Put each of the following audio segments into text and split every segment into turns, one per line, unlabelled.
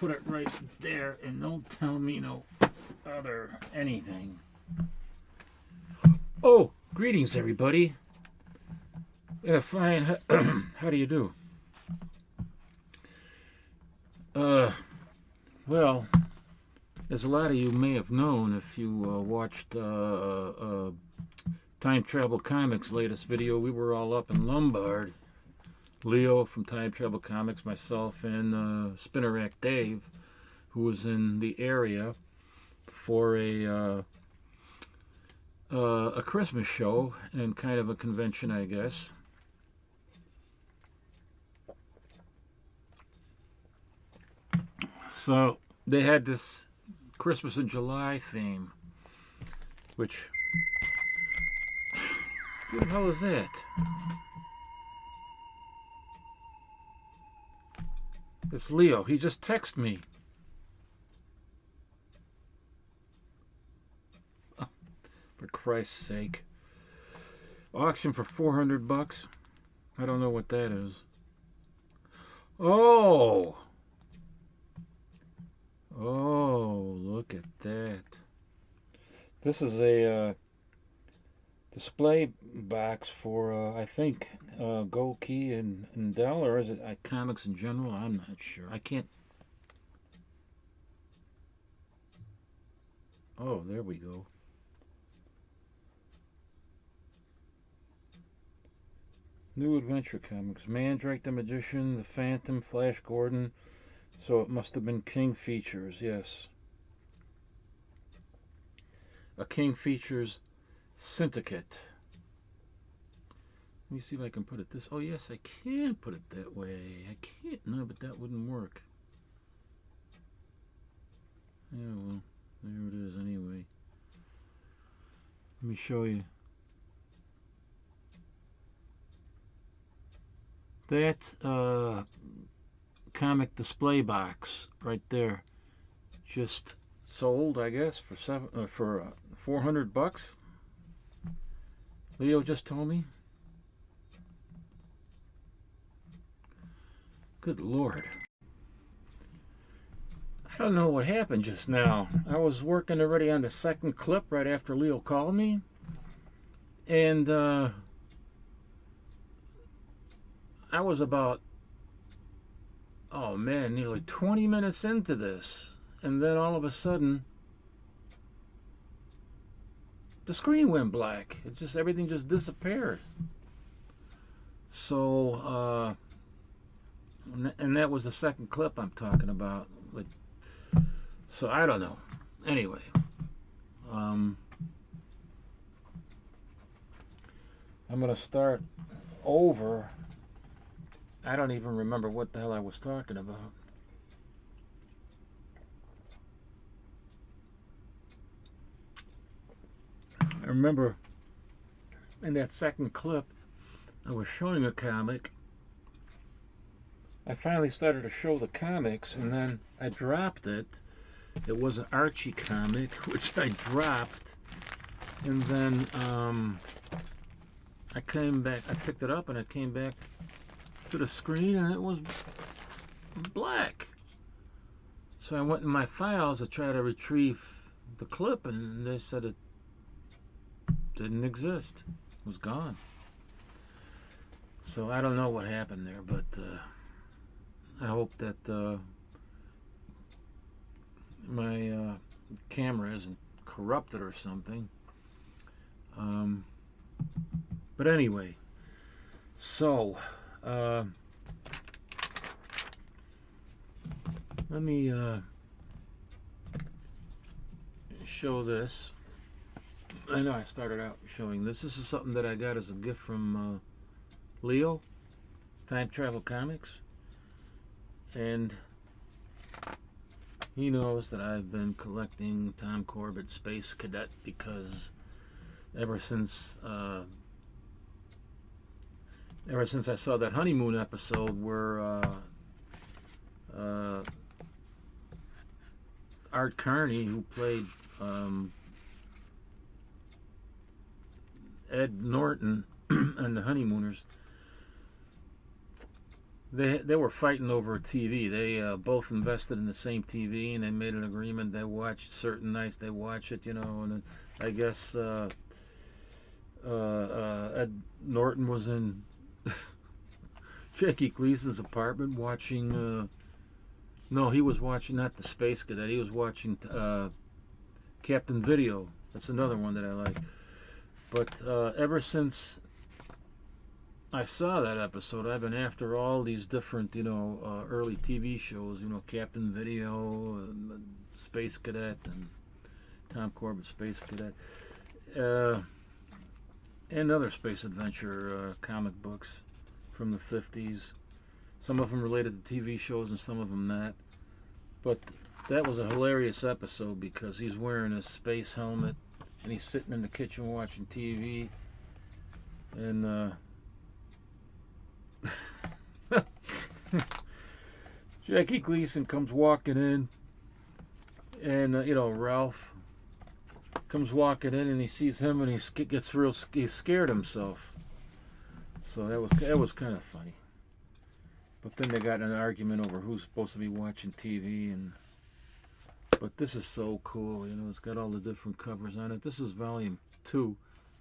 put it right there and don't tell me no other anything. Oh, greetings everybody. Yeah, fine. How do you do? Well, as a lot of you may have known if you watched Time Travel Comics' latest video, we were all up in Lombard. Leo from Time Travel Comics, myself, and Spinner Rack Dave, who was in the area for a Christmas show and kind of a convention, I guess. So they had this Christmas in July theme, which, who the hell is that? It's Leo. He just texted me. Oh, for Christ's sake. Auction for $400. I don't know what that is. Oh! Oh, look at that. This is a display box for, I think, Gold Key and Dell, or is it comics in general? I'm not sure. I can't. Oh, there we go. New Adventure Comics. Mandrake the Magician, the Phantom, Flash Gordon. So it must have been King Features, yes. A King Features Syndicate. Let me see if I can put it this. Oh, yes, I can put it that way. I can't. No, but that wouldn't work. Yeah, well, there it is anyway. Let me show you. That comic display box right there just sold, I guess, for $400. Leo just told me. Good Lord. I don't know what happened just now. I was working already on the second clip right after Leo called me. And I was about, oh man, nearly 20 minutes into this. And then all of a sudden, the screen went black. It just, everything just disappeared. So, and that was the second clip I'm talking about. So I don't know. Anyway, I'm gonna start over. I don't even remember what the hell I was talking about. I remember in that second clip, I was showing a comic. I finally started to show the comics, and then I dropped it. It was an Archie comic, which I dropped. And then I came back, I picked it up, and I came back to the screen, and it was black. So I went in my files to try to retrieve the clip, and they said it didn't exist. It was gone. So I don't know what happened there, but I hope that my camera isn't corrupted or something. But anyway, so let me show this. I know I started out showing this. This is something that I got as a gift from Leo, Time Travel Comics. And he knows that I've been collecting Tom Corbett Space Cadet because ever since I saw that honeymoon episode where Art Carney, who played Ed Norton and the Honeymooners, they were fighting over a TV. They both invested in the same TV, and they made an agreement. They watched certain nights. They watch it, you know. And then I guess Ed Norton was in Jackie Gleason's apartment watching. No, he was watching not the Space Cadet. He was watching Captain Video. That's another one that I like. But ever since I saw that episode, I've been after all these different, early TV shows. Captain Video, Space Cadet, and Tom Corbett Space Cadet, and other space adventure comic books from the 50s. Some of them related to TV shows and some of them not. But that was a hilarious episode because he's wearing a space helmet and he's sitting in the kitchen watching TV. And Jackie Gleason comes walking in, and Ralph comes walking in and he sees him and he scared himself. So that was kind of funny. But then they got in an argument over who's supposed to be watching TV, but this is so cool, it's got all the different covers on it. This is volume 2,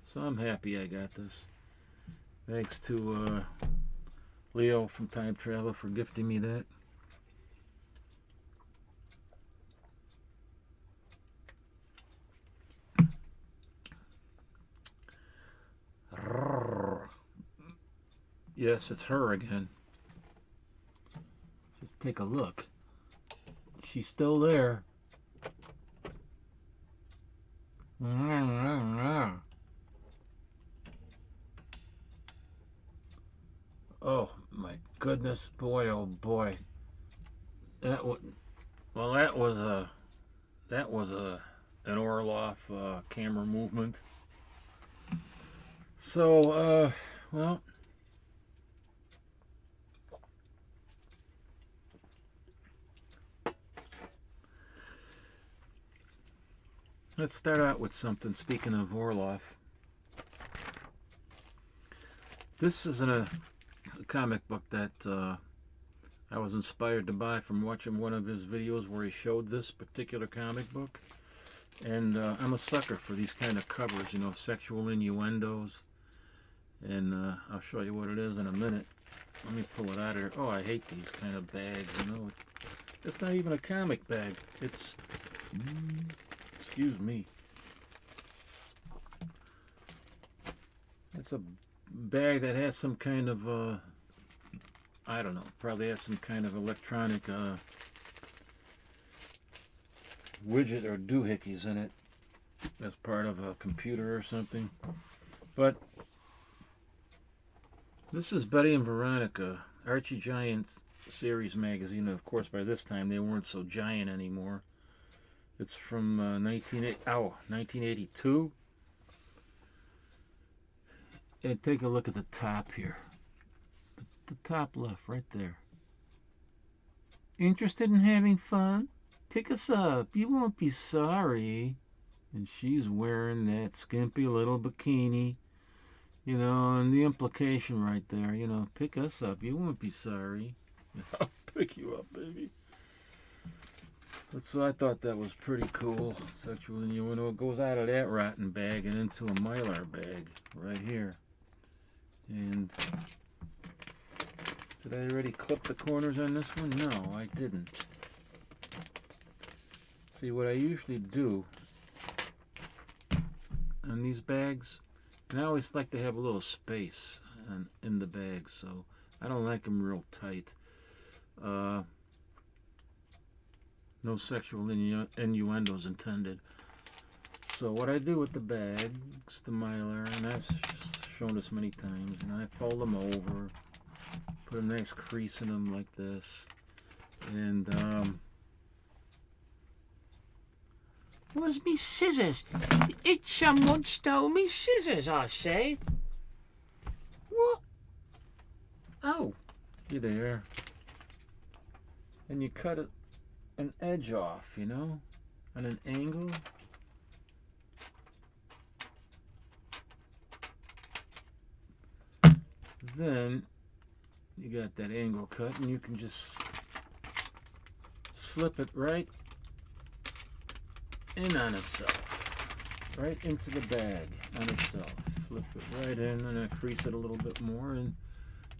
so I'm happy I got this. Thanks to Leo from Time Travel for gifting me that. Yes, it's her again. Let's take a look. She's still there. Oh my goodness, boy! Oh boy! That was an Orloff camera movement. So well. Let's start out with something. Speaking of Orloff, this is a comic book that I was inspired to buy from watching one of his videos where he showed this particular comic book. And I'm a sucker for these kind of covers, sexual innuendos. And I'll show you what it is in a minute. Let me pull it out of here. Oh, I hate these kind of bags, It's not even a comic bag. It's... Excuse me. It's a bag that has some kind of, I don't know, probably has some kind of electronic widget or doohickeys in it as part of a computer or something. But this is Betty and Veronica, Archie Giants series magazine. Of course, by this time they weren't so giant anymore. It's from 1982. And take a look at the top here. The top left, right there. Interested in having fun? Pick us up. You won't be sorry. And she's wearing that skimpy little bikini. And the implication right there, pick us up. You won't be sorry. I'll pick you up, baby. So I thought that was pretty cool. Sexual innuendo. It goes out of that rotten bag and into a Mylar bag right here. And did I already clip the corners on this one? No, I didn't. See, what I usually do on these bags, and I always like to have a little space in the bag, so I don't like them real tight. No sexual innuendos intended. So what I do with the bags, the Mylar, and I've shown this many times, I fold them over, put a nice crease in them like this, and
where's me scissors? It's someone stole me scissors, I say. What?
Oh, you're there. And you cut an edge off, on an angle. Then you got that angle cut, and you can just slip it right in on itself, right into the bag on itself. Flip it right in, and I crease it a little bit more, and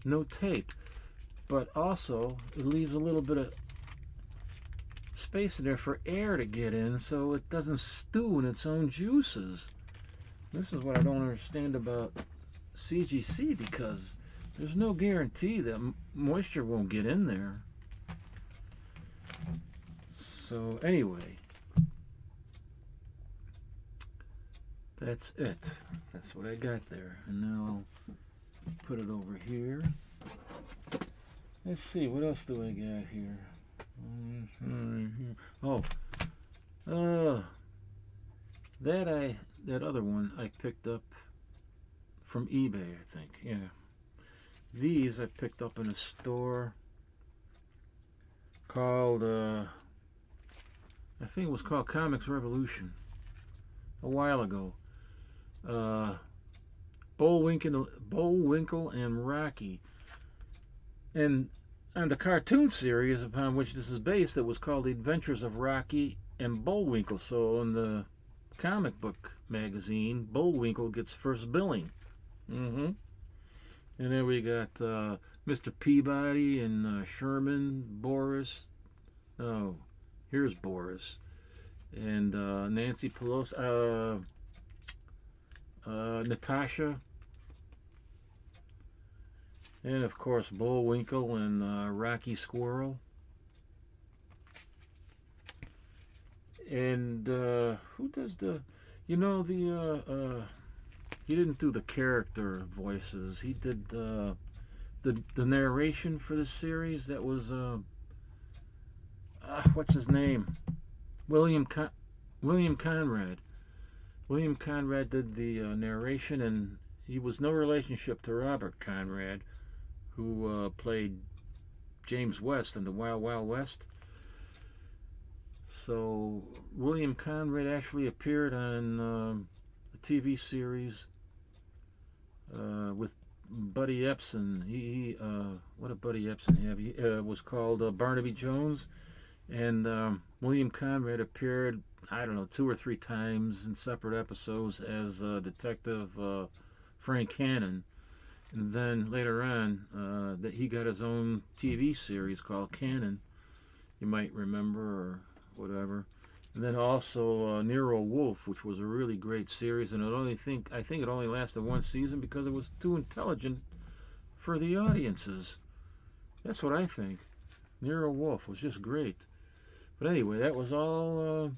no tape. But also, it leaves a little bit of space in there for air to get in, so it doesn't stew in its own juices. This is what I don't understand about CGC, because there's no guarantee that moisture won't get in there. So anyway, that's it. That's what I got there. And now I'll put it over here. Let's see, what else do I got here? That other one I picked up from eBay, I think. Yeah. These I picked up in a store called, I think it was called Comics Revolution a while ago. Bullwinkle and Rocky. And on the cartoon series upon which this is based, it was called The Adventures of Rocky and Bullwinkle. So in the comic book magazine, Bullwinkle gets first billing. And then we got Mr. Peabody and Sherman, Boris. Oh, here's Boris. And Nancy Pelosi, Natasha. And of course, Bullwinkle and Rocky Squirrel. And who does the, you know, he didn't do the character voices. He did the narration for the series. That was what's his name? William Conrad. William Conrad did the narration, and he was no relationship to Robert Conrad, who played James West in the Wild Wild West. So William Conrad actually appeared on a TV series with Buddy Epson. What did Buddy Epson have? He was called Barnaby Jones, and William Conrad appeared, I don't know, 2 or 3 times in separate episodes as Detective Frank Cannon. And then later on, that he got his own TV series called Cannon. You might remember, or whatever. And then also Nero Wolfe, which was a really great series, and I think it only lasted 1 season because it was too intelligent for the audiences. That's what I think. Nero Wolfe was just great. But anyway, that was all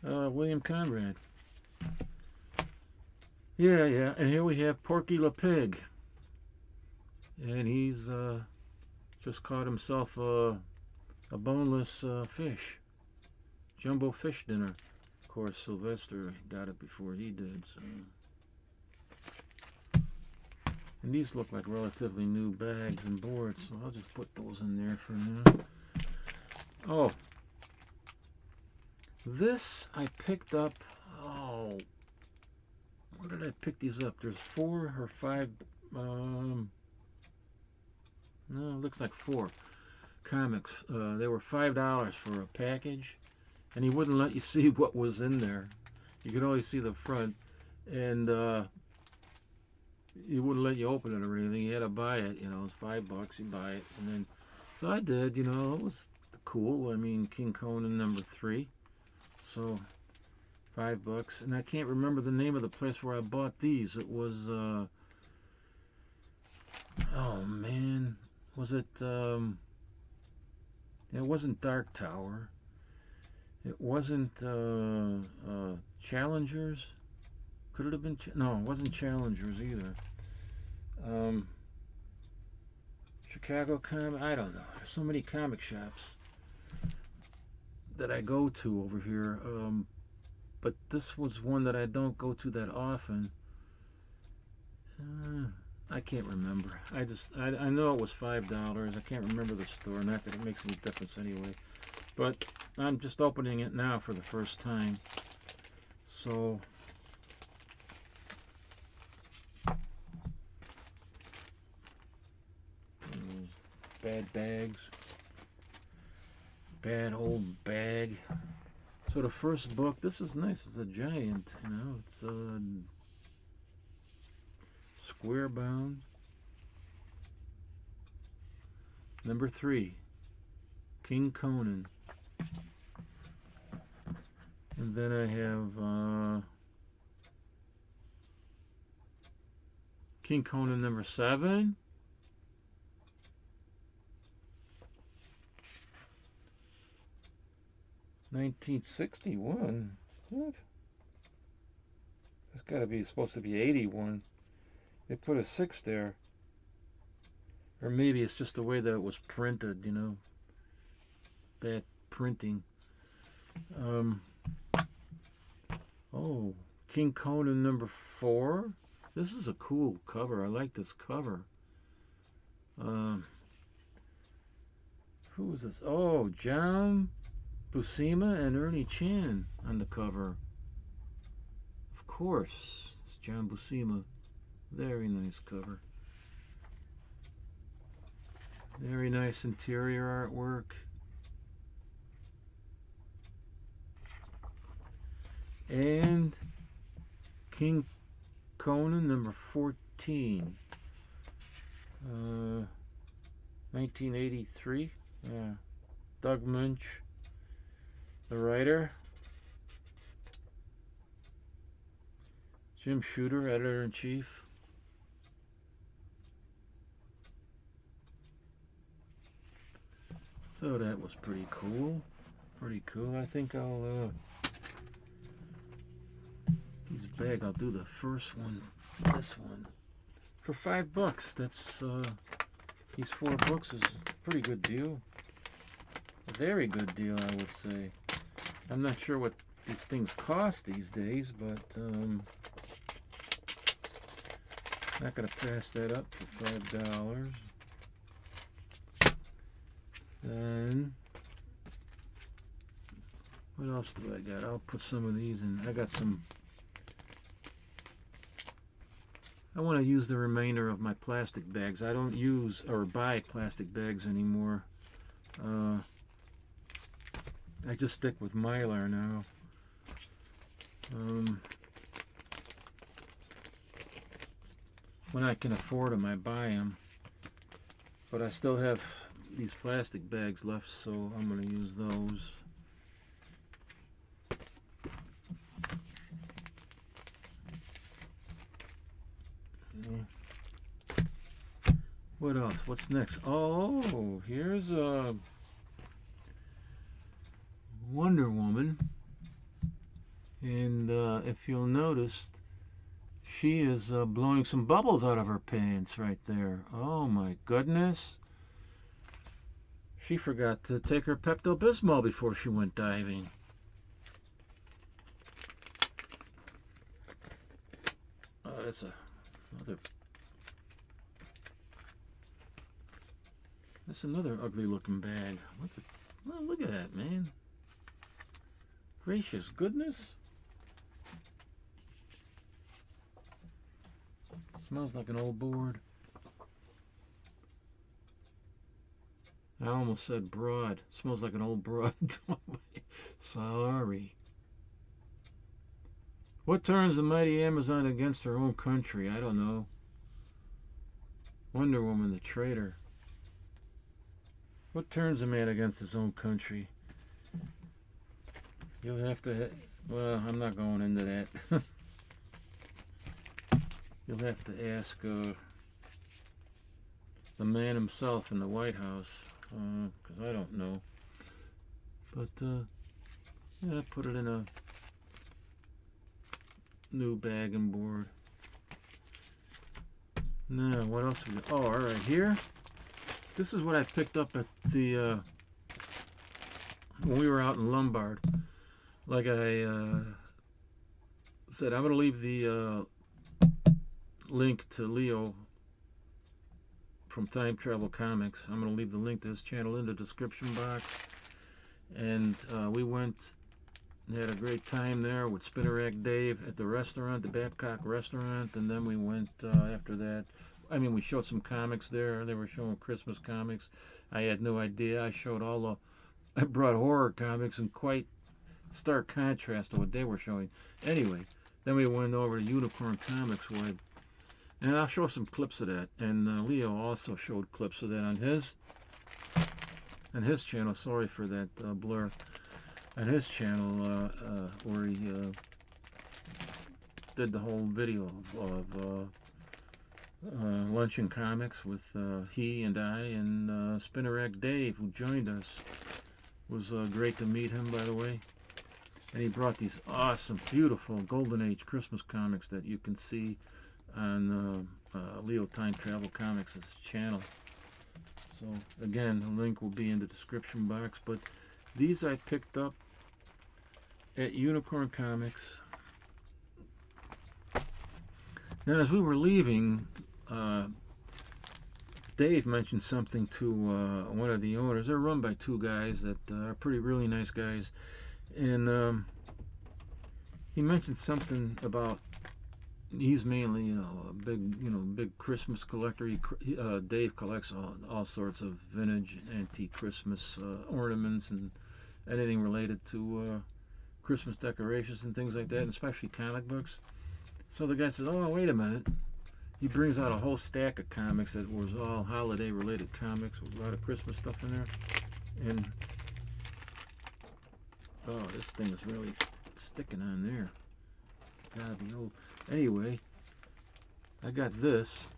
William Conrad. Yeah. And here we have Porky the Pig. And he's just caught himself a boneless fish. Jumbo fish dinner. Of course, Sylvester got it before he did. So. And these look like relatively new bags and boards, so I'll just put those in there for now. Oh. This I picked up, where did I pick these up? There's 4 or 5, no, it looks like 4 comics. They were $5 for a package, and he wouldn't let you see what was in there. You could only see the front, and he wouldn't let you open it or anything. You had to buy it, you know. It's $5, you buy it, and then, so I did, you know. It was cool. I mean, King Conan #3, so $5, and I can't remember the name of the place where I bought these. It was, oh man, was it, it wasn't Dark Tower. It wasn't Challengers. Could it have been? No, it wasn't Challengers either. Chicago Comic. I don't know. There's so many comic shops that I go to over here. But this was one that I don't go to that often. I can't remember. I know it was $5. I can't remember the store. Not that it makes any difference anyway. But I'm just opening it now for the first time. So bad bags. Bad old bag. So the first book, this is nice. It's a giant, you know. It's square bound. Number 3, King Conan. And then I have King Conan number 7. $1961. What? That's got to be supposed to be 81. They put a 6 there. Or maybe it's just the way that it was printed, you know. Bad printing. Oh, King Conan number 4. This is a cool cover. I like this cover. Who is this? Oh, John Buscema and Ernie Chan on the cover. Of course, it's John Buscema. Very nice cover. Very nice interior artwork. And King Conan number 14. 1983. Yeah. Doug Munch, the writer. Jim Shooter, editor-in-chief. So that was pretty cool. Pretty cool. I think I'll these bag. I'll do the first one. This one for $5. That's these 4 books is a pretty good deal. A very good deal, I would say. I'm not sure what these things cost these days, but not gonna pass that up for $5. Then what else do I got? I'll put some of these in. I got some. I want to use the remainder of my plastic bags. I don't use or buy plastic bags anymore. I just stick with Mylar now. When I can afford them, I buy them. But I still have these plastic bags left, so I'm going to use those. What else? What's next? Oh, here's a Wonder Woman. And if you'll notice, she is blowing some bubbles out of her pants right there. Oh my goodness. She forgot to take her Pepto-Bismol before she went diving. Oh, that's another ugly looking bag. Oh, look at that, man. Gracious goodness. Smells like an old board. I almost said broad. Smells like an old broad. Sorry. What turns the mighty Amazon against her own country? I don't know. Wonder Woman, the traitor. What turns a man against his own country? You'll have to... well, I'm not going into that. You'll have to ask the man himself in the White House, because I don't know. But, yeah, put it in a new bag and board. Now, what else we got? Oh, all right, here. This is what I picked up at the, when we were out in Lombard. Like I said, I'm going to leave the link to Leo from Time Travel Comics. I'm going to leave the link to his channel in the description box. And we went and had a great time there with Spinner Rack Dave at the restaurant, the Babcock restaurant. And then we went after that. I mean, we showed some comics there. They were showing Christmas comics. I had no idea. I brought horror comics in quite stark contrast to what they were showing. Anyway, then we went over to Unicorn Comics, and I'll show some clips of that. And Leo also showed clips of that on his channel. Sorry for that blur. On his channel, where he did the whole video of Luncheon Comics with he and I and Spinner Rack Dave, who joined us. It was great to meet him, by the way. And he brought these awesome, beautiful Golden Age Christmas comics that you can see on Leo Time Travel Comics' channel. So again, the link will be in the description box. But these I picked up at Unicorn Comics. Now, as we were leaving, Dave mentioned something to one of the owners. They're run by two guys that are really nice guys. And he mentioned something about he's mainly, a big Christmas collector. Dave collects all sorts of vintage, antique Christmas ornaments and anything related to Christmas decorations and things like that, and especially comic books. So the guy says, "Oh, wait a minute." He brings out a whole stack of comics that was all holiday-related comics with a lot of Christmas stuff in there. And oh, this thing is really sticking on there. Gotta be old. Anyway, I got this.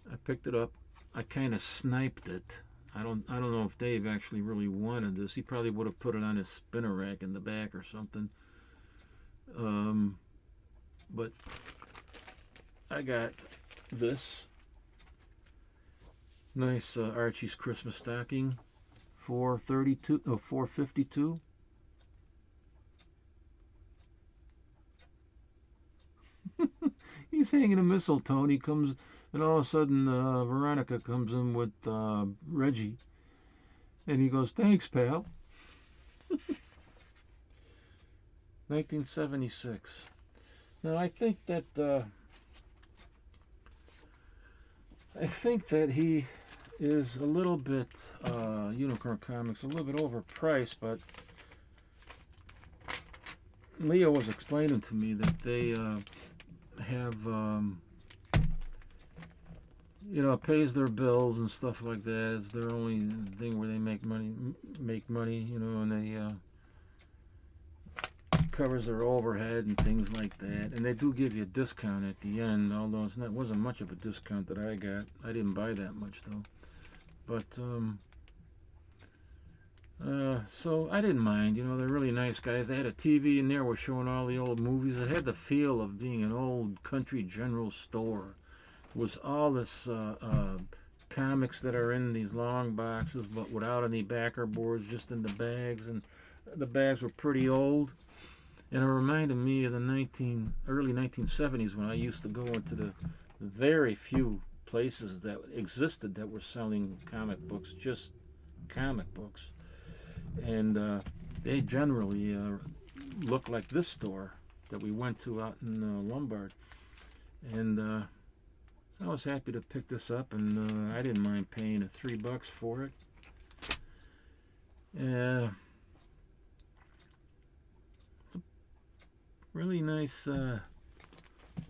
I picked it up. I kind of sniped it. I don't know if Dave actually really wanted this. He probably would have put it on his spinner rack in the back or something. But I got this nice Archie's Christmas stocking, $4.52. He's hanging a mistletoe, and he comes, and all of a sudden Veronica comes in with Reggie, and he goes, "Thanks, pal." 1976. Now I think that he is a little bit Unicorn Comics, a little bit overpriced, but Leo was explaining to me that they have pays their bills and stuff like that. It's their only thing where they make money, and they covers their overhead and things like that. And they do give you a discount at the end, although it wasn't much of a discount that I got. I didn't buy that much though. But so I didn't mind. They're really nice guys. They had a TV in there, was showing all the old movies. It had the feel of being an old country general store. It was all this comics that are in these long boxes, but without any backer boards, just in the bags. And the bags were pretty old. And it reminded me of the early 1970s when I used to go into the very few places that existed that were selling comic books, just comic books. And they generally looked like this store that we went to out in Lombard. And so I was happy to pick this up, and I didn't mind paying $3 for it. Really nice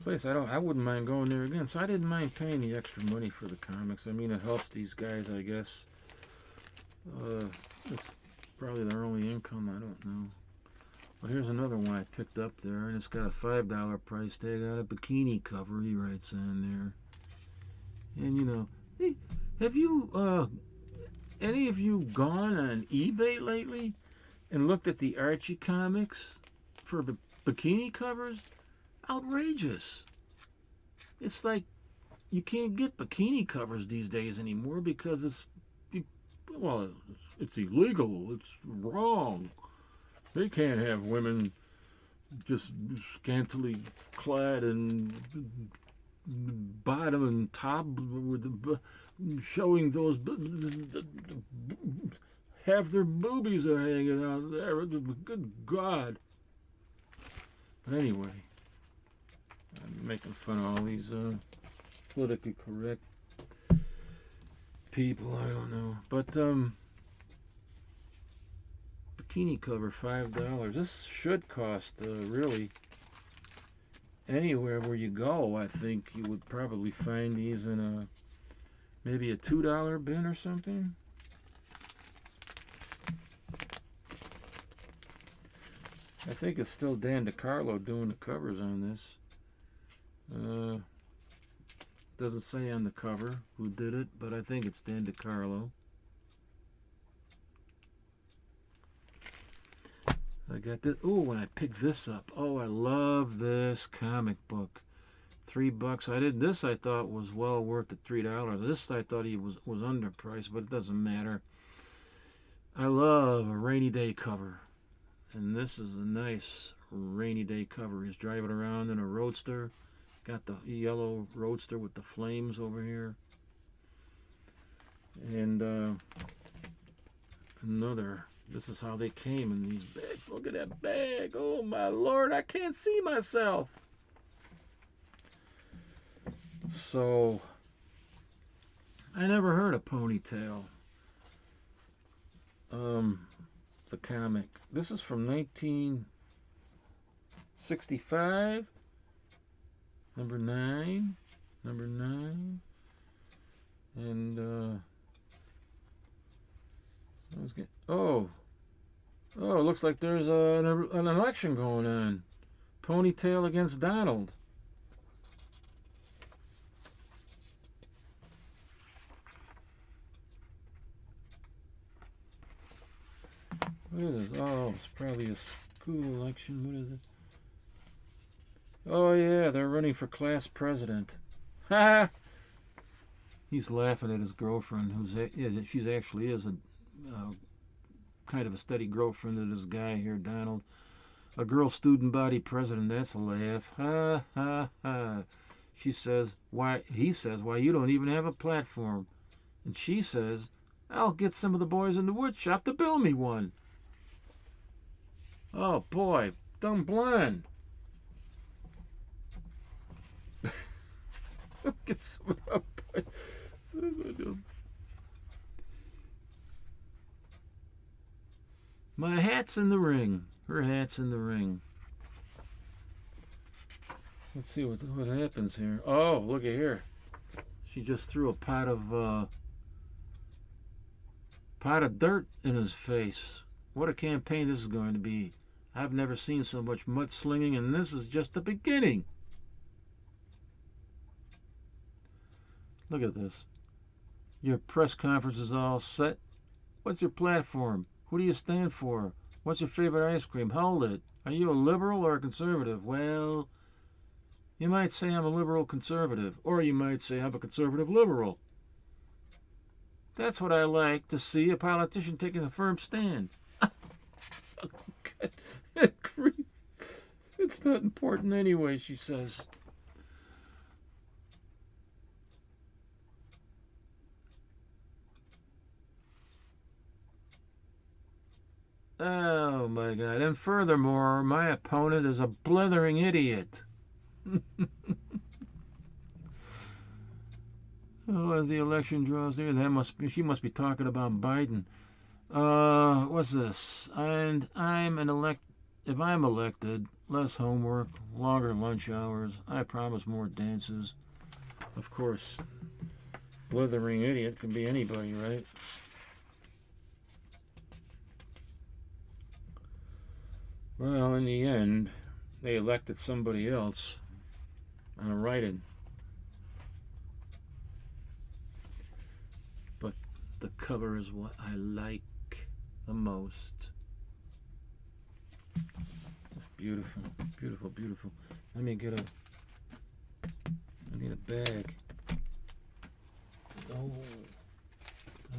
place. I wouldn't mind going there again. So I didn't mind paying the extra money for the comics. I mean, it helps these guys, I guess. It's probably their only income. I don't know. But here's another one I picked up there, and it's got a $5 price tag on a bikini cover. He writes on there. And hey, have you any of you gone on eBay lately and looked at the Archie comics for bikini covers? Outrageous. It's like you can't get bikini covers these days anymore because it's illegal. It's wrong. They can't have women just scantily clad and bottom and top with showing those half their boobies are hanging out there. Good God. But anyway, I'm making fun of all these politically correct people, I don't know. But bikini cover, $5. This should cost really anywhere where you go. I think you would probably find these in a maybe a $2 bin or something. I think it's still Dan DiCarlo doing the covers on this. Doesn't say on the cover who did it, but I think it's Dan DiCarlo. I got this. Oh, when I picked this up. Oh, I love this comic book. $3. I did this. I thought was well worth the $3. This I thought he was underpriced, but it doesn't matter. I love a rainy day cover, and this is a nice rainy day cover. He's driving around in a roadster. Got the yellow roadster with the flames over here, and another. This is how they came in these bags. Look at that bag. Oh my Lord, I can't see myself. So, I never heard of Ponytail. The comic. This is from 1965. Number 9. And, oh, it looks like there's an election going on. Ponytail against Donald. What is this? Oh, it's probably a school election. What is it? Oh, yeah, they're running for class president. Ha! He's laughing at his girlfriend, she actually is a kind of a steady girlfriend of this guy here, Donald. A girl student body president, that's a laugh. Ha, ha, ha. He says, why, you don't even have a platform. And she says, I'll get some of the boys in the wood shop to build me one. Oh, boy, dumb blonde. Get some of that. My hat's in the ring. Her hat's in the ring. Let's see what happens here. Oh, look at here. She just threw a pot of dirt in his face. What a campaign this is going to be. I've never seen so much mudslinging, and this is just the beginning. Look at this. Your press conference is all set. What's your platform? Who do you stand for? What's your favorite ice cream? Hold it. Are you a liberal or a conservative? Well, you might say I'm a liberal conservative, or you might say I'm a conservative liberal. That's what I like to see, a politician taking a firm stand. It's not important anyway, she says. Oh my God. And furthermore, my opponent is a blithering idiot. Oh, as the election draws near, she must be talking about Biden. What's this? And if I'm elected, less homework, longer lunch hours, I promise more dances. Of course, blithering idiot can be anybody, right? Well, in the end, they elected somebody else on a write-in. But the cover is what I like the most. It's beautiful, beautiful, beautiful. I need a bag. Oh,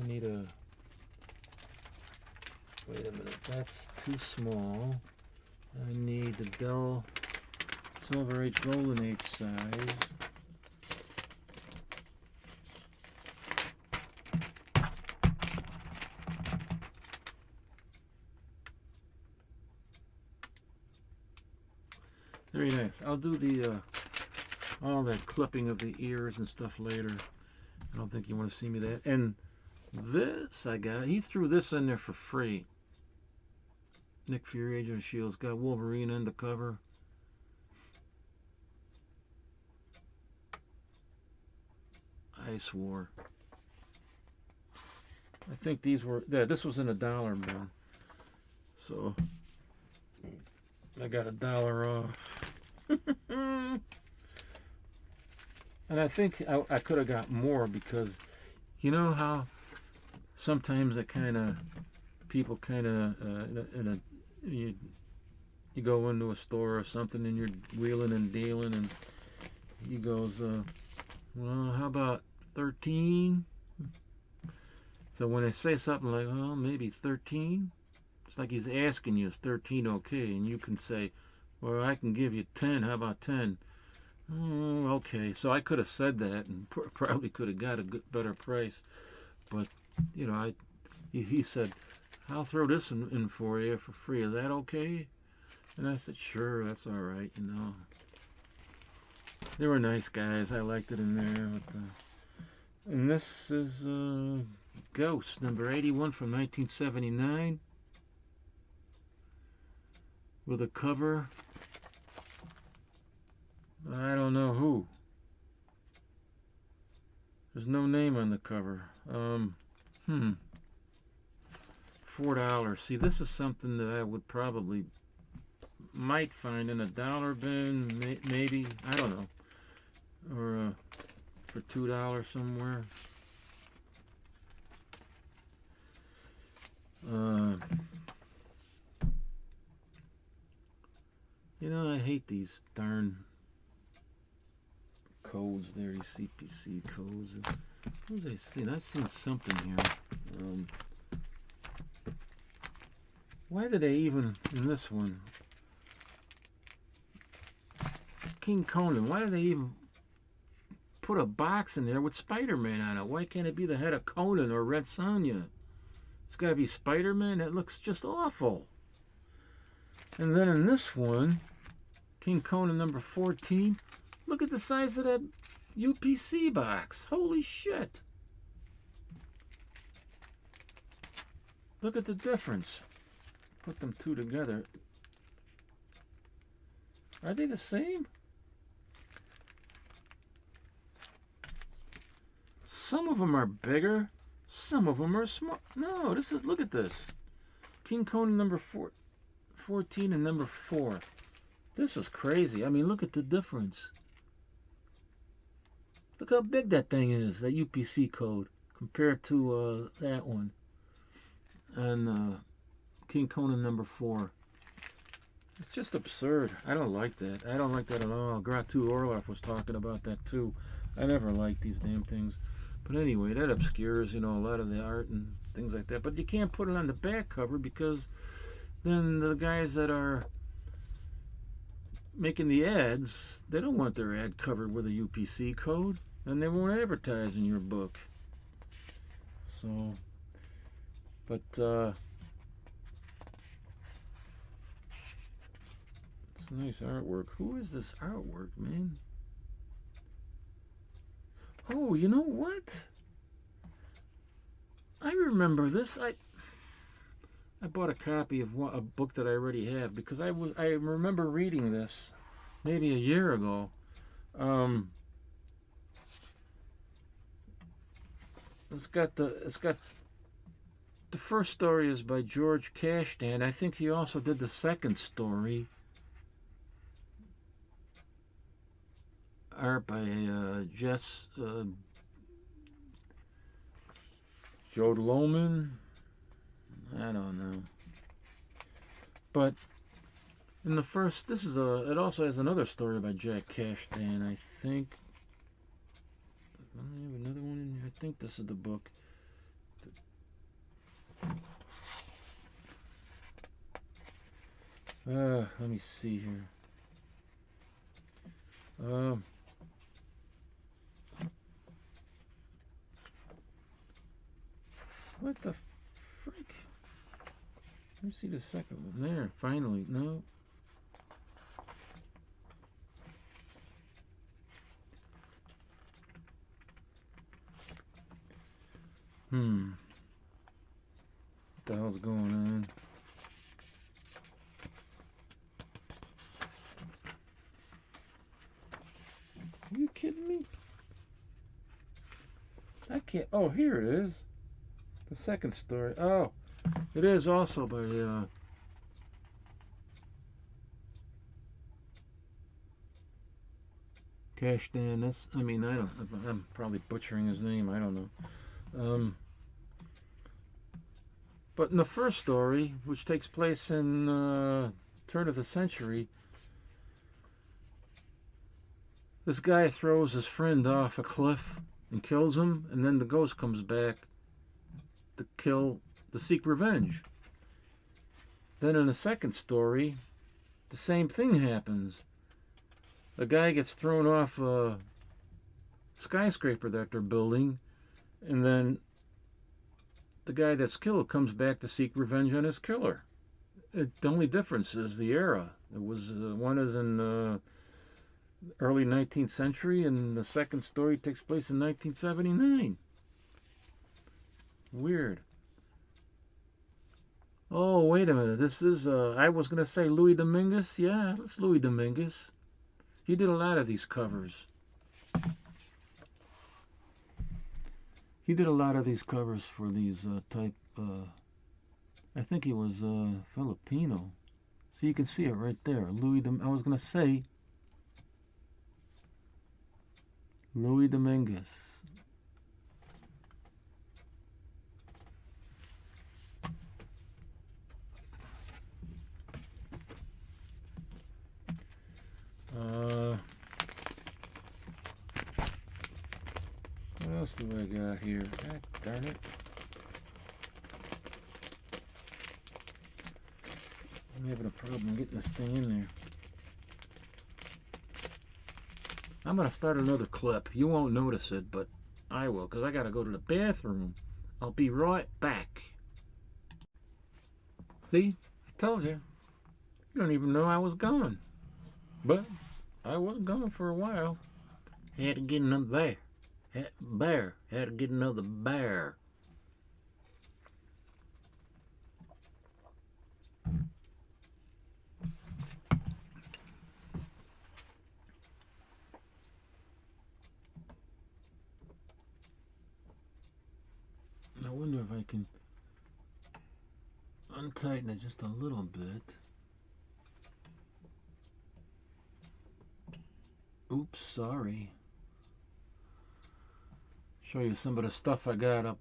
I need a, wait a minute, that's too small. I need the Dell Silver Age Golden Age size. Very nice. I'll do the all that clipping of the ears and stuff later. I don't think you want to see me that. And this I got. He threw this in there for free. Nick Fury, Agent of S.H.I.E.L.D.'s got Wolverine on the cover. Ice War. I think these were, yeah, this was in $1 bin. So I got $1 off. And I think I could have got more, because you know how sometimes it kind of, people kind of, you go into a store or something and you're wheeling and dealing, and he goes, well, how about 13? So when they say something like, well, maybe 13, it's like he's asking you, is 13 okay? And you can say, well, I can give you 10. How about 10? Oh, okay. So I could have said that and probably could have got a better price. But, you know, he said, I'll throw this in for you for free. Is that okay? And I said, sure, that's all right, you know. They were nice guys. I liked it in there. But, and this is Ghost, number 81 from 1979. With a cover. I don't know who. There's no name on the cover. $4. See, this is something that I would probably might find in $1 bin, maybe. I don't know. Or for $2 somewhere. You know, I hate these darn codes there, these CPC codes. What was I seeing? I've seen something here. Why did they even, in this one, King Conan, why did they even put a box in there with Spider-Man on it? Why can't it be the head of Conan or Red Sonja? It's got to be Spider-Man? That looks just awful. And then in this one, King Conan number 14, look at the size of that UPC box. Holy shit. Look at the difference. Put them two together. Are they the same? Some of them are bigger. Some of them are small. No, this is, look at this. King Conan number 14 and number 4. This is crazy. I mean, look at the difference. Look how big that thing is, that UPC code, compared to that one. And King Conan number 4. It's just absurd. I don't like that. I don't like that at all. Gratu Orloff was talking about that too. I never liked these damn things. But anyway, that obscures, you know, a lot of the art and things like that. But you can't put it on the back cover, because then the guys that are making the ads, they don't want their ad covered with a UPC code, and they won't advertise in your book. So, but it's nice artwork. Who is this artwork, man? Oh, you know what? I remember this. I bought a copy of a book that I already have, because I remember reading this maybe a year ago. It's got the first story is by George Cashdan. I think he also did the second story. Art by Jess Jode Lohman. I don't know. But in the first, this is it also has another story by Jack Cashdan, I think. I have another one in here. I think this is the book. Let me see here. What the frick? Let me see the second one. There, finally. No. What the hell's going on? Are you kidding me? I can't. Oh, here it is. The second story. Oh, it is also by Cashdan. That's. I mean, I don't. I'm probably butchering his name. I don't know. But in the first story, which takes place in turn of the century, this guy throws his friend off a cliff and kills him, and then the ghost comes back to seek revenge. Then in the second story, the same thing happens. A guy gets thrown off a skyscraper that they're building, and then the guy that's killed comes back to seek revenge on his killer. The only difference is the era. It was one is in early 19th century, and the second story takes place in 1979. Weird. Oh, wait a minute. This is, I was going to say Louis Dominguez. Yeah, it's Louis Dominguez. He did a lot of these covers. He did a lot of these covers for these type, I think he was Filipino. So you can see it right there. I was going to say Louis Dominguez. What else do I got here? God darn it. I'm having a problem getting this thing in there. I'm going to start another clip. You won't notice it, but I will, because I got to go to the bathroom. I'll be right back. See? I told you. You don't even know I was gone. But I was gone for a while. Had to get another bear. Had to get another bear. I wonder if I can untighten it just a little bit. Oops, sorry. Show you some of the stuff I got up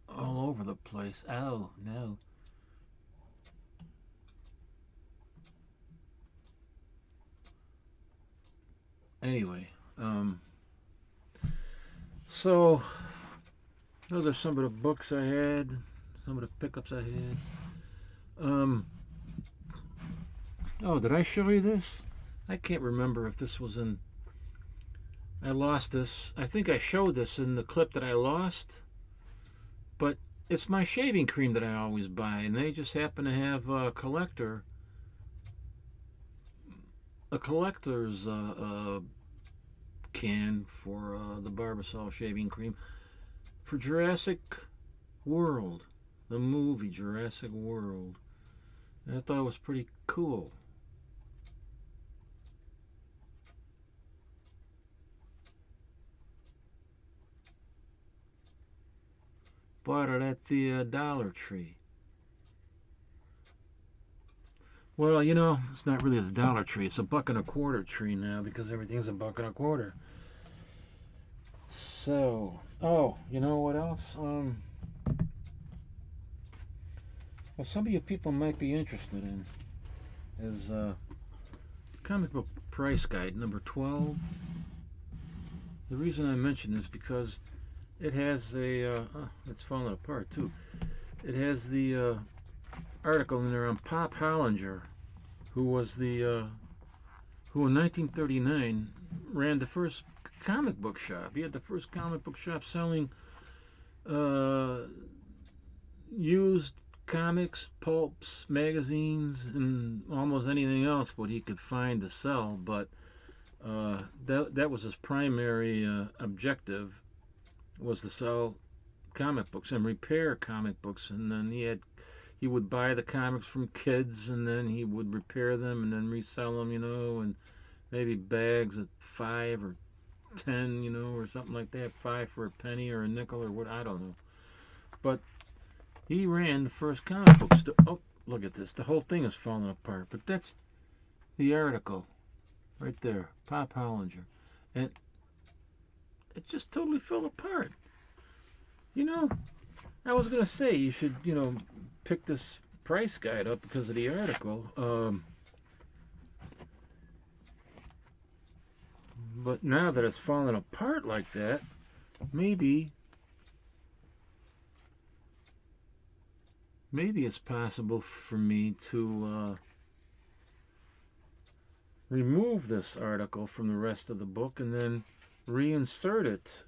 all over the place. Oh, no. Anyway, so those are some of the books I had, some of the pickups I had. Oh, did I show you this? I can't remember if this was in... I lost this. I think I showed this in the clip that I lost. But it's my shaving cream that I always buy, and they just happen to have a collector's can for the Barbasol shaving cream for Jurassic World, the movie Jurassic World. And I thought it was pretty cool. Bought it at the Dollar Tree. Well, you know, it's not really the Dollar Tree. It's $1.25 tree now because everything's $1.25. So, oh, you know what else? Well, some of you people might be interested in is comic book price guide number 12. The reason I mention this because it has a it's falling apart too. It has the article in there on Pop Hollinger, who was the who in 1939 ran the first comic book shop. He had the first comic book shop selling used comics, pulps, magazines, and almost anything else what he could find to sell. But that was his primary objective. was to sell comic books and repair comic books, and then he would buy the comics from kids, and then he would repair them and then resell them, and maybe bags at 5 or 10, or something like that, 5 for a penny or a nickel or what, I don't know. But he ran the first comic book store. Oh, look at this. The whole thing is falling apart. But that's the article right there. Pop Hollinger. And it just totally fell apart. I was going to say you should, pick this price guide up because of the article. But now that it's fallen apart like that, maybe it's possible for me to remove this article from the rest of the book and then reinsert it.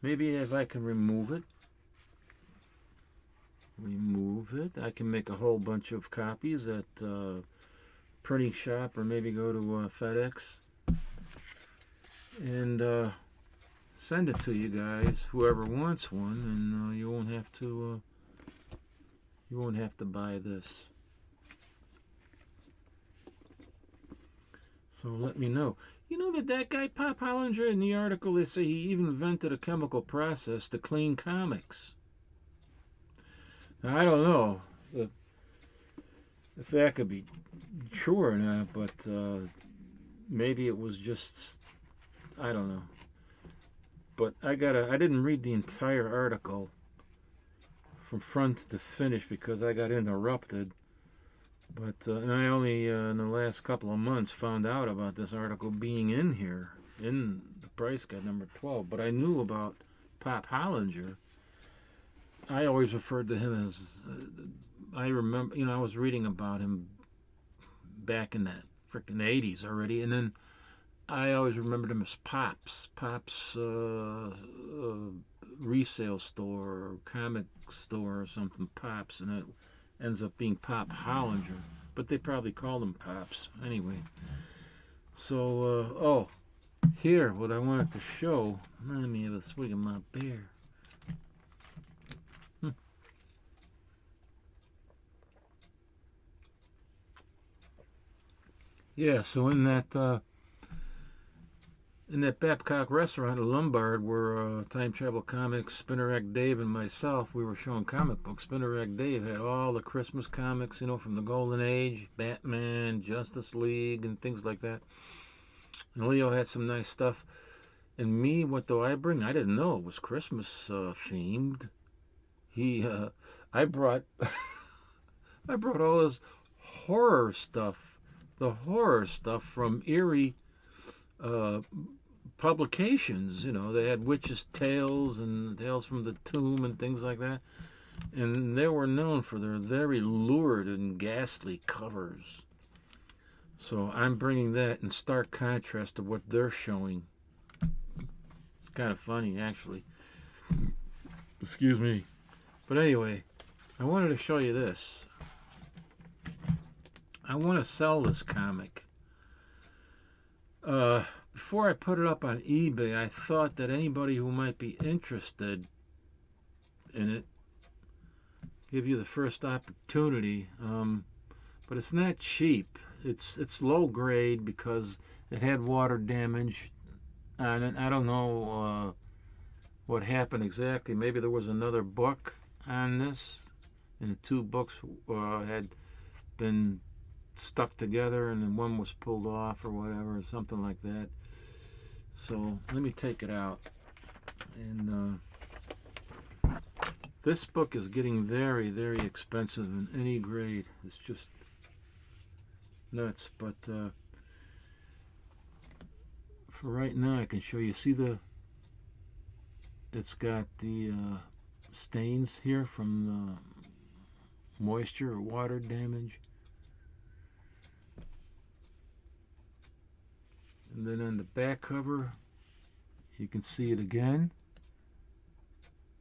Maybe if I can remove it, I can make a whole bunch of copies at printing shop, or maybe go to FedEx and send it to you guys, whoever wants one, and you won't have to buy this. So let me know. You know that guy Pop Hollinger, in the article they say he even invented a chemical process to clean comics. Now, I don't know if that could be true or not, but maybe it was just, I don't know. But I didn't read the entire article from front to finish because I got interrupted. But and I only in the last couple of months found out about this article being in here, in the price guide number 12. But I knew about Pop Hollinger. I always referred to him as, I remember, I was reading about him back in the frickin' 80s already. And then I always remembered him as Pop's resale store or comic store or something, Pop's, and it ends up being Pop Hollinger, but they probably called him Pops anyway. So here, what I wanted to show, let me have a swig of my beer. Yeah, so in that Babcock restaurant at Lombard, where Time Travel Comics, Spinner Rack Dave, and myself, we were showing comic books. Spinner Rack Dave had all the Christmas comics, from the Golden Age, Batman, Justice League, and things like that. And Leo had some nice stuff. And me, what do I bring? I didn't know it was Christmas themed. I brought all this horror stuff. The horror stuff from Eerie publications. They had Witches' Tales and Tales from the Tomb and things like that. And they were known for their very lurid and ghastly covers. So I'm bringing that in stark contrast to what they're showing. It's kind of funny, actually. Excuse me. But anyway, I wanted to show you this. I want to sell this comic. Before I put it up on eBay, I thought that anybody who might be interested in it, give you the first opportunity. But it's not cheap. It's low grade because it had water damage. And I don't know what happened exactly. Maybe there was another book on this, and the two books had been stuck together, and then one was pulled off or whatever, or something like that. So let me take it out. And this book is getting very, very expensive in any grade. It's just nuts. But for right now, I can show you. See it's got the stains here from the moisture or water damage. And then on the back cover, you can see it again.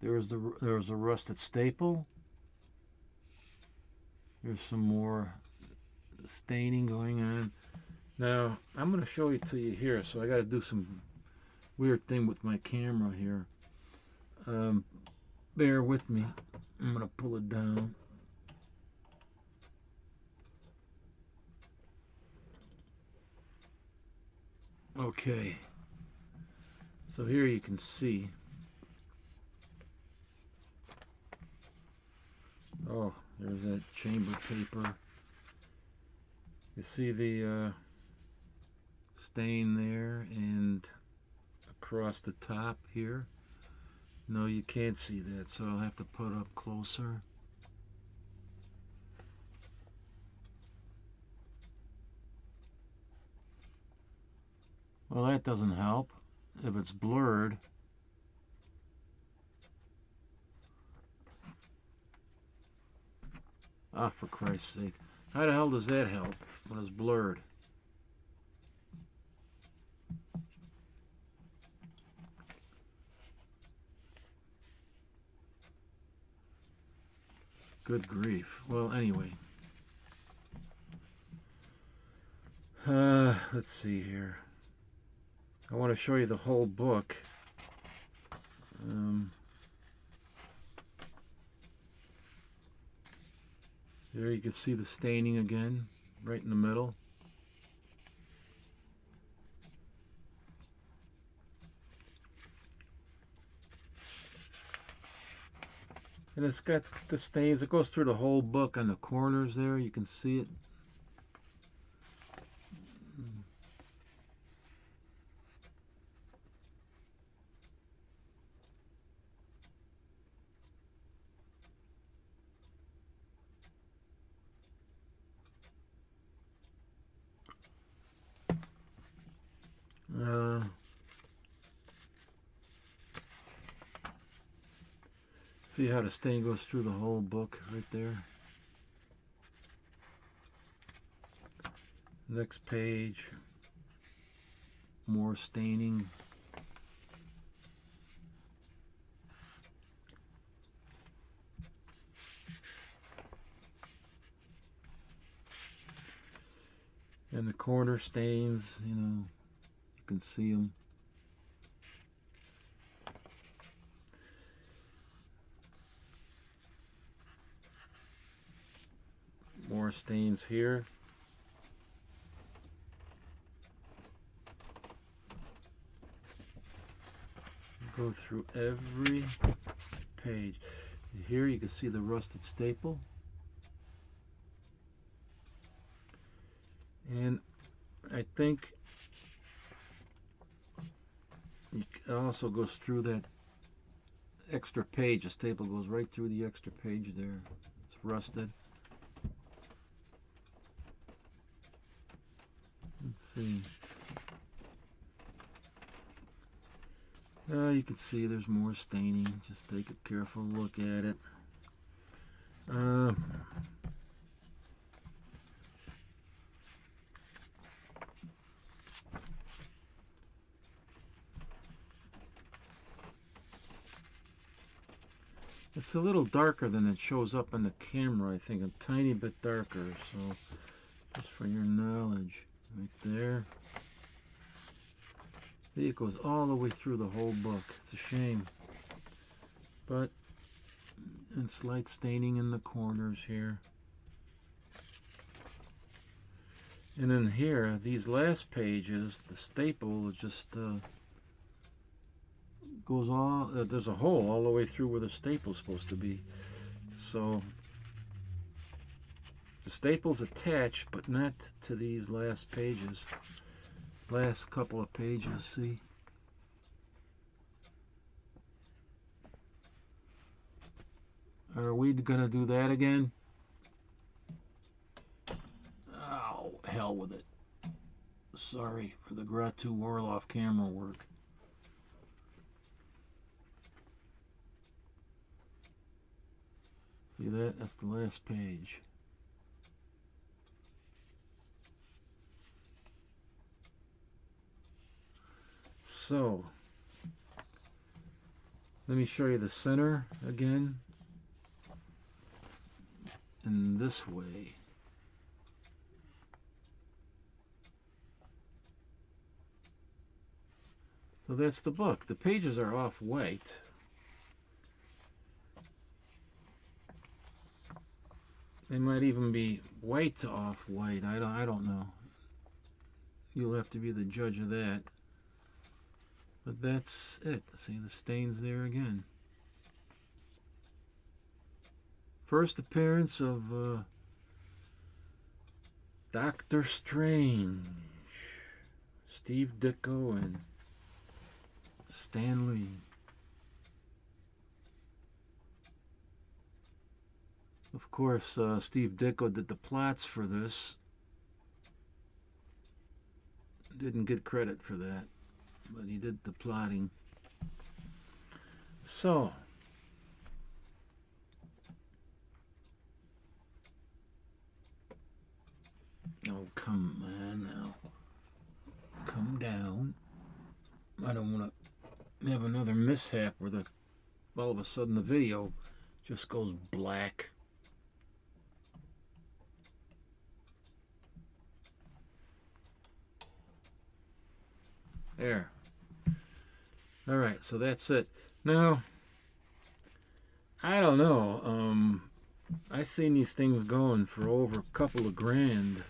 There's a rusted staple. There's some more staining going on. Now, I'm going to show it to you here, so I got to do some weird thing with my camera here. Bear with me. I'm going to pull it down. Okay. So here you can see. Oh, there's that chamber paper. You see the stain there and across the top here. No, you can't see that, so I'll have to put up closer. Well, that doesn't help if it's blurred. Ah, for Christ's sake. How the hell does that help when it's blurred? Good grief. Well, anyway. Let's see here. I want to show you the whole book. There you can see the staining again, right in the middle. And it's got the stains. It goes through the whole book on the corners there. You can see it. See how the stain goes through the whole book right there. Next page. More staining. And the corner stains, you know, you can see them. More stains here. Go through every page. Here you can see the rusted staple. And I think it also goes through that extra page. The staple goes right through the extra page there. It's rusted. Let's see. You can see there's more staining. Just take a careful look at it. It's a little darker than it shows up on the camera, I think. A tiny bit darker, so just for your knowledge. Right there. See, it goes all the way through the whole book. It's a shame. But it's light staining in the corners here. And then here, these last pages, the staple just goes all, there's a hole all the way through where the staple's supposed to be. So the staple's attached, but not to these last pages. Last couple of pages, see? Are we gonna do that again? Oh, hell with it. Sorry for the Gratu Orloff camera work. See that? That's the last page. So, let me show you the center again. In this way. So that's the book. The pages are off white. They might even be white to off-white. I don't know. You'll have to be the judge of that. But that's it. See the stains there again. First appearance of Doctor Strange. Steve Ditko and Stan Lee. Of course, Steve Ditko did the plots for this. Didn't get credit for that, but he did the plotting. So, oh, come on now. Come down. I don't want to have another mishap where all of a sudden the video just goes black. There. Alright, so that's it. Now, I don't know. I seen these things going for over a couple of grand.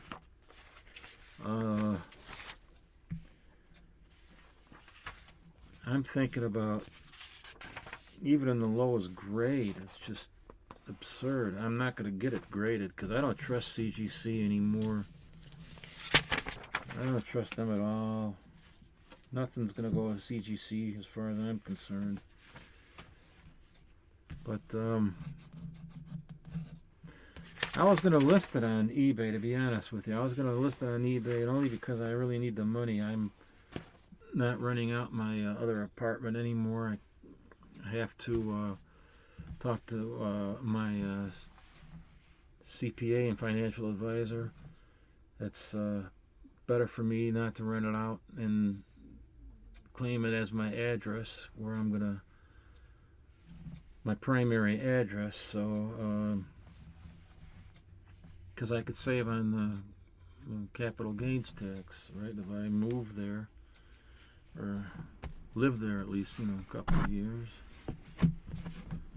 I'm thinking about, even in the lowest grade, it's just absurd. I'm not going to get it graded because I don't trust CGC anymore. I don't trust them at all. Nothing's going to go with CGC as far as I'm concerned. But I was going to list it on eBay, to be honest with you. I was going to list it on eBay, and only because I really need the money. I'm not renting out my other apartment anymore. I have to talk to my CPA and financial advisor. It's better for me not to rent it out and claim it as my address, where I'm gonna, my primary address. So because I could save on the capital gains tax, right, if I move there or live there at least, you know, a couple of years.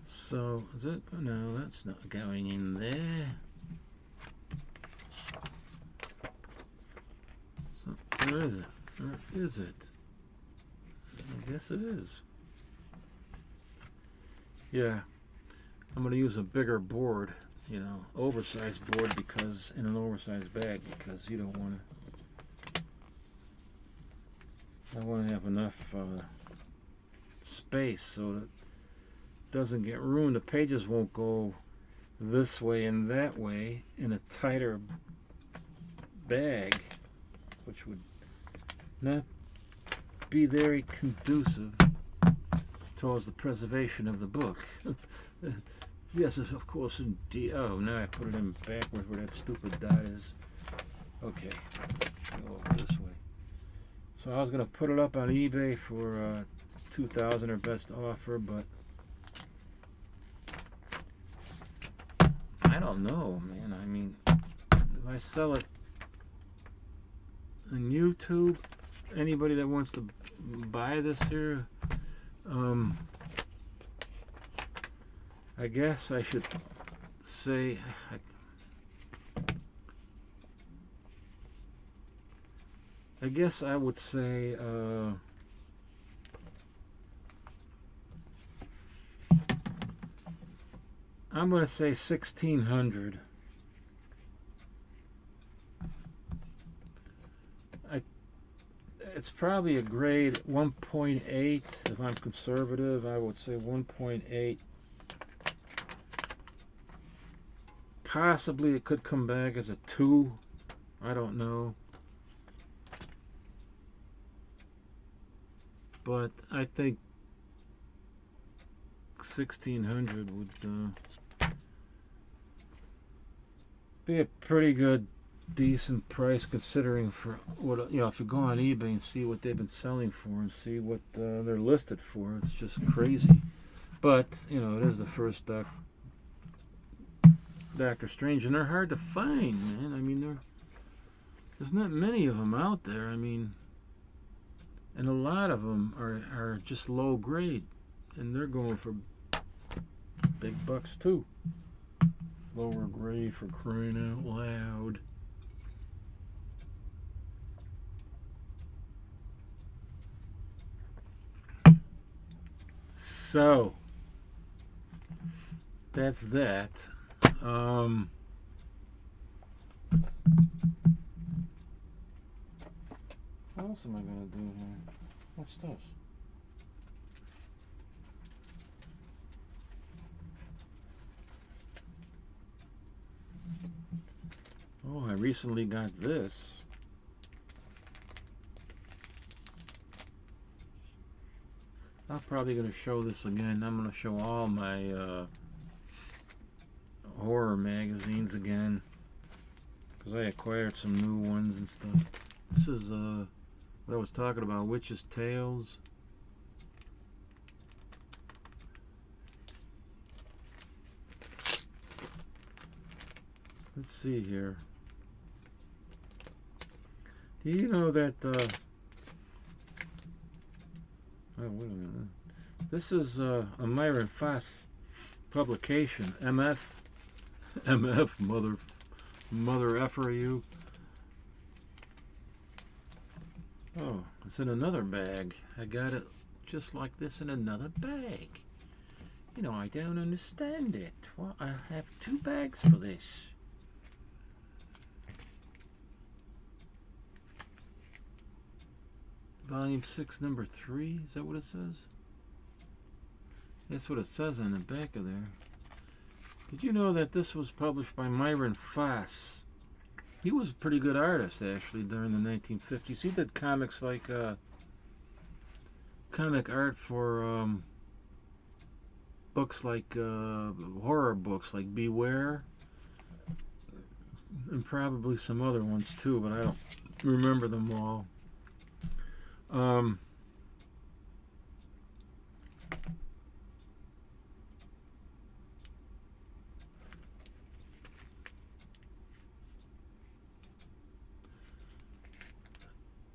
So is it? No, that's not going in there. So, where is it? Where is it? I guess it is. Yeah, I'm going to use a bigger board, you know, oversized board, because in an oversized bag, because you don't want to. I want to have enough space so that it doesn't get ruined. The pages won't go this way and that way in a tighter bag, which would not be very conducive towards the preservation of the book. Yes, of course, indeed. Oh, now I put it in backwards where that stupid dot is. Okay, go over this way. So I was going to put it up on eBay for $2,000 or best offer, but I don't know, man. I mean, if I sell it on YouTube, anybody that wants to buy this here, I guess I should say, I guess I would say I'm going to say 1,600. It's probably a grade 1.8. If I'm conservative, I would say 1.8. Possibly it could come back as a 2. I don't know. But I think 1,600 would be a pretty good, decent price, considering for what, you know, if you go on eBay and see what they've been selling for and see what they're listed for, it's just crazy. But you know, it is the first Doctor Strange, and they're hard to find, man. I mean, there's not many of them out there. I mean, and a lot of them are just low grade, and they're going for big bucks too. lower gray for crying out loud. So that's that. What else am I gonna do here? What's this? Oh, I recently got this. I'm probably going to show this again. I'm going to show all my horror magazines again, because I acquired some new ones and stuff. This is what I was talking about, Witches' Tales. Let's see here. Do you know that oh, wait a minute. This is a Myron Foss publication. MF, mother effer you. Oh, it's in another bag. I got it just like this in another bag. You know, I don't understand it. Well, I have 2 bags for this. Volume 6, number 3. Is that what it says? That's what it says on the back of there. Did you know that this was published by Myron Foss? He was a pretty good artist, actually, during the 1950s. He did comics like comic art for books like horror books like Beware, and probably some other ones too, but I don't remember them all.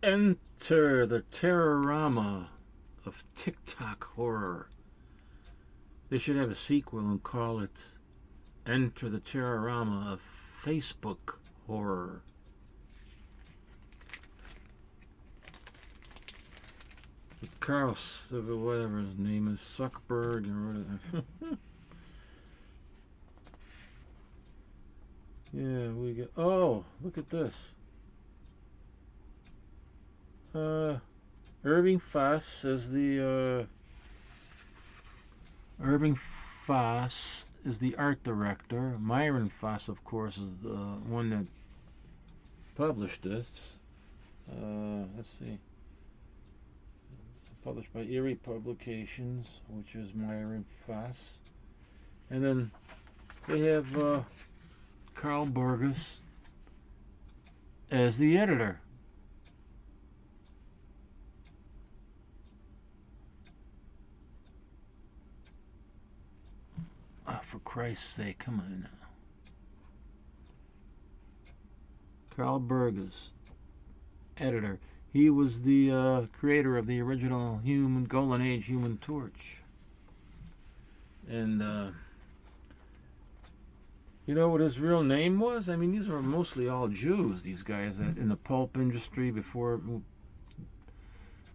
Enter the Terrorama of TikTok horror. They should have a sequel and call it Enter the Terrorama of Facebook horror. Carl, whatever his name is, Zuckerberg or whatever. Yeah, we get. Oh, look at this. Irving Foss is the art director. Myron Foss, of course, is the one that published this. Let's see. Published by Eerie Publications, which is Myron Foss. And then they have Carl Burgess as the editor. Oh, for Christ's sake, come on now. Carl Burgess, editor. He was the creator of the original Golden Age Human Torch. And you know what his real name was? I mean, these were mostly all Jews, these guys that in the pulp industry before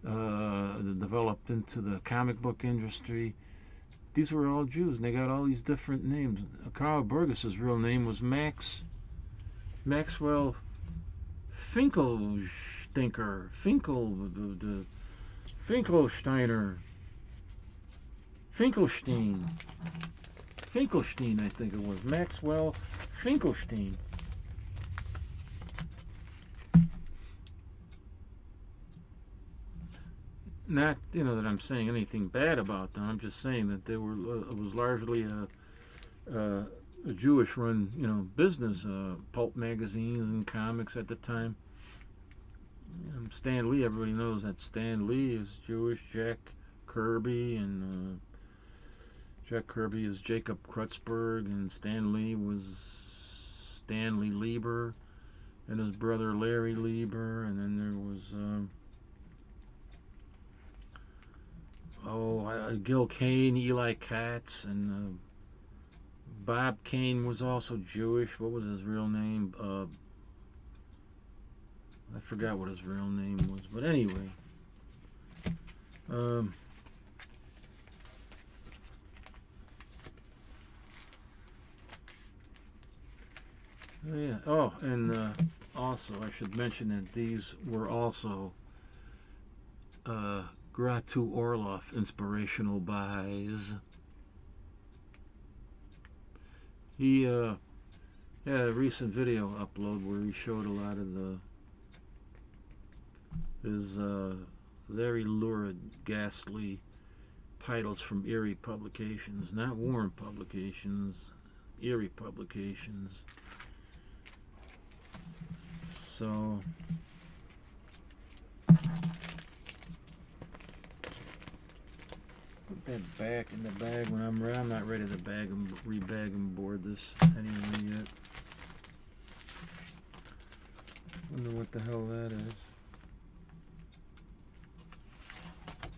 it developed into the comic book industry. These were all Jews, and they got all these different names. Carl Burgess's real name was Maxwell Finkelsteiner, Finkelstein, I think it was. Maxwell Finkelstein. Not, that I'm saying anything bad about them. I'm just saying that they were. It was largely a Jewish-run, business. Pulp magazines and comics at the time. Stan Lee. Everybody knows that Stan Lee is Jewish. Jack Kirby and Jack Kirby is Jacob Kreutzberg, and Stan Lee was Stanley Lieber, and his brother Larry Lieber, and then there was. Gil Kane, Eli Katz, and Bob Kane was also Jewish. What was his real name? I forgot what his real name was. But anyway. Yeah. Oh, and also I should mention that these were also Gratu Orloff inspirational buys. He had a recent video upload where he showed a lot of his very lurid, ghastly titles from Eerie publications, not Warren publications, Eerie publications. So put that back in the bag when I'm ready. I'm not ready to rebag and board this anyway yet. Wonder what the hell that is.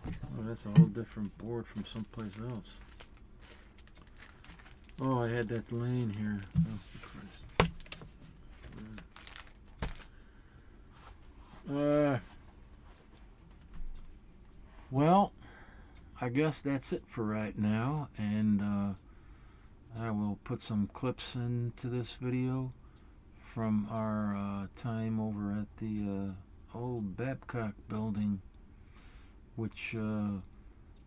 Oh, that's a whole different board from someplace else. Oh, I had that laying here. Oh, Christ. Well, I guess that's it for right now, and I will put some clips into this video from our time over at the old Babcock building, which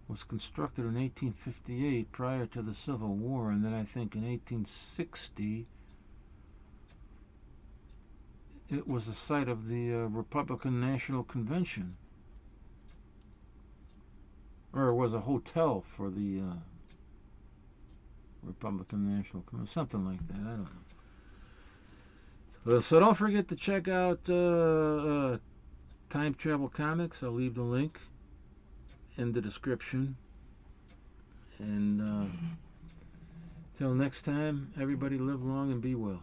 was constructed in 1858 prior to the Civil War, and then I think in 1860 it was the site of the Republican National Convention, or it was a hotel for the Republican National Convention, something like that, I don't know. So don't forget to check out Time Travel Comics. I'll leave the link in the description. And till next time, everybody live long and be well.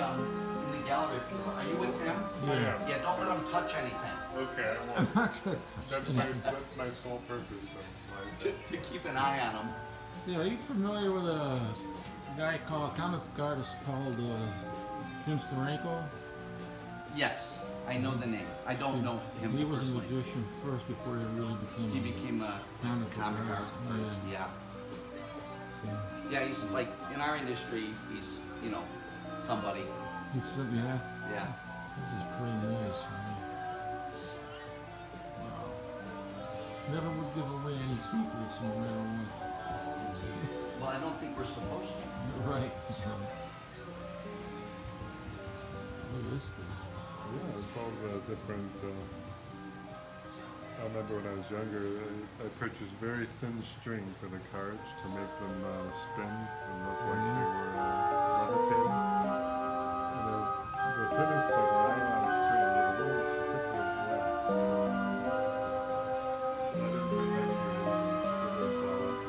in the gallery. If you are you with him?
Yeah.
Yeah. Don't let him touch anything.
Okay, I
I'm
won't.
not gonna touch
That's
it.
my sole purpose.
To keep an eye on him.
Yeah, are you familiar with a guy called, comic book artist called Jim Steranko?
Yes, I know the name. I don't know him
He was a
personally.
magician first before he really became
He became a
comic
comic
book
artist.
artist.
Yeah.
So,
Yeah, he's like in our industry. He's somebody.
he said, yeah,
Yeah.
this is pretty nice, man. Wow. Never would give away any secrets no matter what.
Well, I don't think we're supposed to.
Right. Look at this thing.
Yeah, it's all different. I remember when I was younger, I purchased very thin string for the cards to make them spin and look like they were levitating. And the thinnest like nylon string with a little stick of wax. And I didn't put that in it would fall out.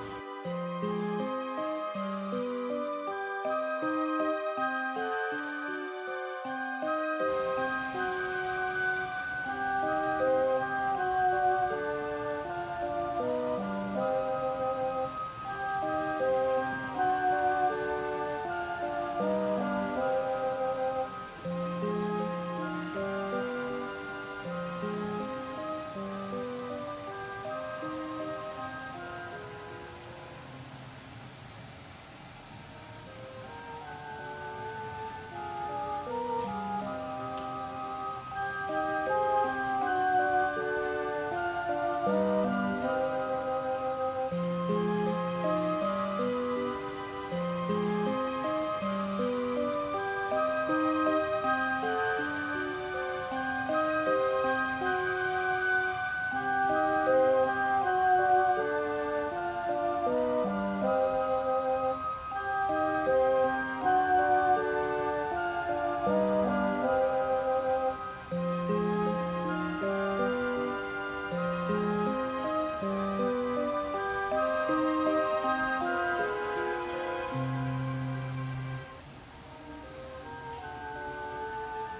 Thanks, I appreciate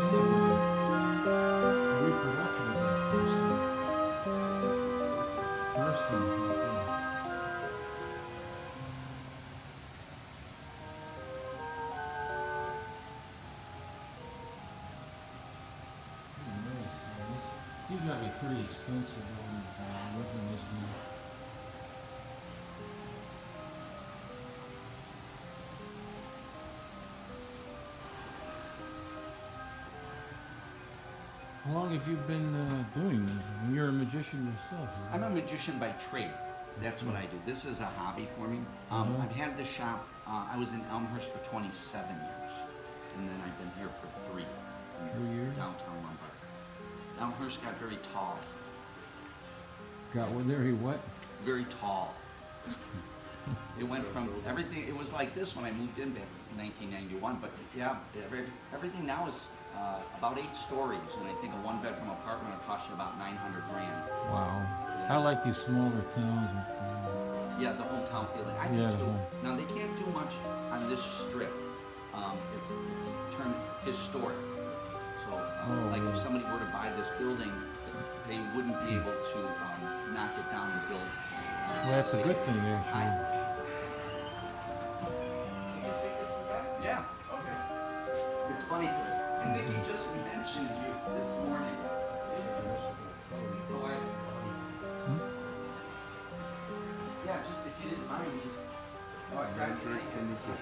it. Reproduction of that person. He's got to be pretty expensive when he's living this man. How long have you been doing this? You're a magician yourself. Right?
I'm a magician by trade. That's what I do. This is a hobby for me.
Mhm.
I've had this shop. I was in Elmhurst for 27 years, and then I've been here for 3
years?
downtown Lombard. Elmhurst got very tall.
Got one there, he what?
Very tall. It went from everything. It was like this when I moved in back in 1991. But yeah, everything now is about 8 stories, and I think a 1-bedroom apartment will cost you about 900 grand.
Wow. I like these smaller towns.
Yeah, the hometown feeling. I do
Yeah, the
too.
home.
Now they can't do much on this strip. It's turned historic. So, like
yeah.
if somebody were to buy this building, they wouldn't be able to knock it down and build.
Well, that's a good thing, actually.
Yeah. Okay. It's funny. And Nikki just mentioned you this morning. Oh, yeah, just if you didn't mind, just. Oh, I grabbed your ticket.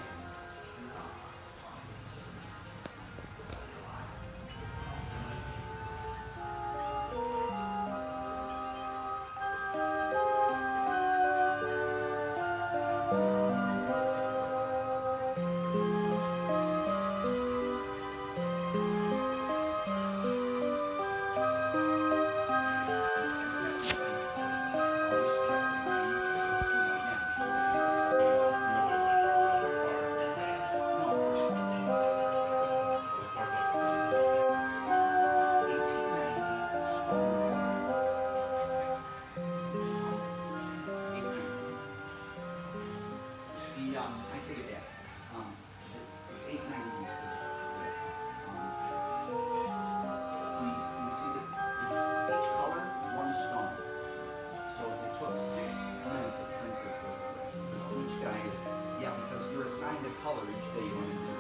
each day went into the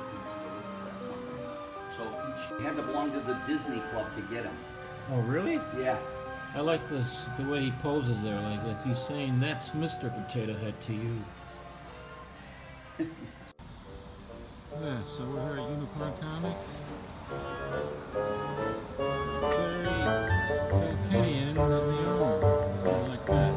list of that company. So each had to belong to the Disney Club to get him.
Oh, really?
Yeah.
I like this, the way he poses there, like that. He's saying, that's Mr. Potato Head to you. Yeah, so we're here at Unicorn Comics. Terry Killian is the owner. Something like that.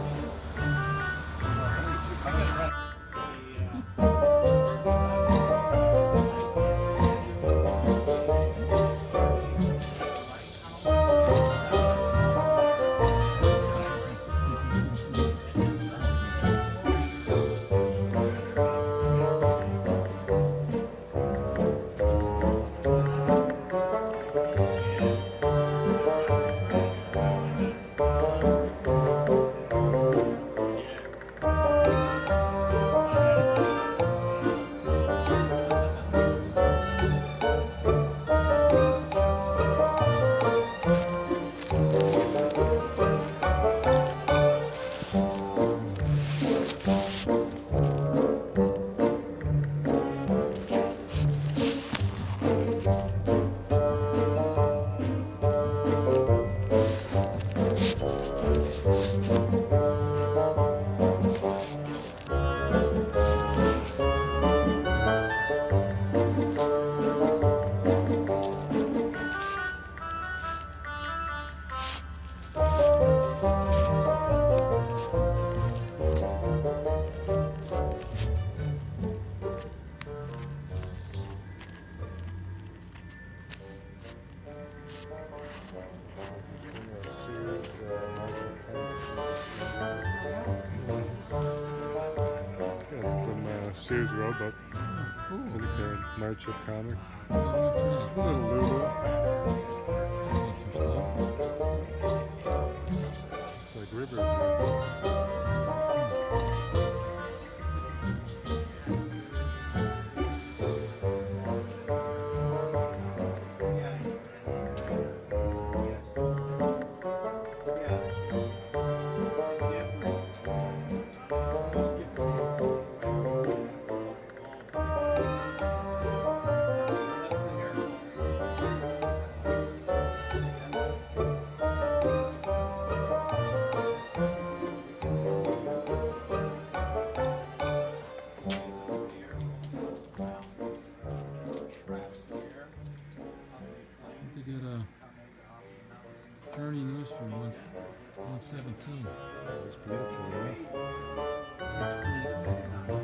Sears Roebuck.
Cool.
Look at March of Comics.
Oh, what's that?
Little Lulu.
Interesting.
It's like river.
They got a Journey News for 117.
It's beautiful, right?
That's pretty cool.